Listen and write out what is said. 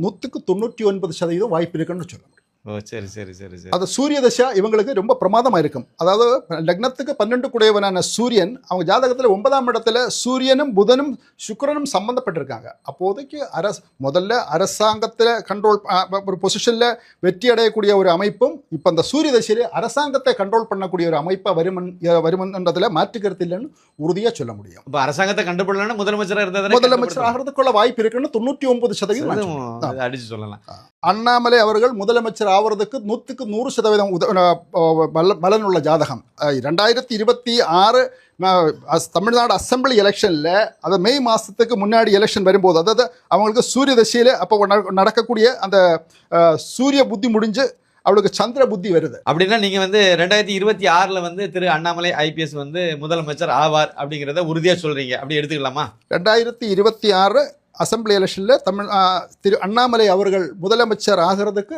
199% வாய்ப்பு இருக்குன்னு சொல்ல முடியும். ஓ சரி சரி சரி சரி. அது சூரிய தசா இவங்களுக்கு ரொம்ப பிரமாதமாக இருக்கும். அதாவது லக்னத்துக்கு 12 குடையவனான சூரியன் அவங்க ஜாதகத்தில் 9ஆம் இடத்துல சூரியனும் புதனும் சுக்கிரனும் சம்பந்தப்பட்டிருக்காங்க. அப்போதைக்கு முதல்ல அரசாங்கத்தில் கண்ட்ரோல் ஒரு பொசிஷனில் வெற்றி அடையக்கூடிய ஒரு அமைப்பும் இப்போ அந்த சூரிய தசையிலே அரசாங்கத்தை கண்ட்ரோல் பண்ணக்கூடிய ஒரு அமைப்பை வருமன்றதில் மாற்றுக்கிறது இல்லைன்னு உறுதியாக சொல்ல முடியும். இப்போ அரசாங்கத்தை கண்டுபிடலன்னா முதலமைச்சர் ஆகிறதுக்குள்ள வாய்ப்பு இருக்குன்னு 99% அடிச்சு சொல்லலாம். அண்ணாமலை அவர்கள் முதலமைச்சர் ஆவறதுக்கு 100% பலன் உள்ள ஜாதகம். 2026 தமிழ்நாடு அசம்பிளி எலெக்ஷனில் அது மே மாதத்துக்கு முன்னாடி எலெக்ஷன் வரும்போது, அதாவது அவங்களுக்கு சூரிய தசையில் அப்போ நடக்கக்கூடிய அந்த சூரிய புத்தி முடிஞ்சு அவளுக்கு சந்திர புத்தி வருது. அப்படின்னா நீங்க 2026 திரு அண்ணாமலை IPS முதலமைச்சர் ஆவார் அப்படிங்கிறத உறுதியா சொல்றீங்க, அப்படி எடுத்துக்கலாமா? 2026 அசம்பிளி எலெக்ஷனில் திரு அண்ணாமலை அவர்கள் முதலமைச்சர் ஆகிறதுக்கு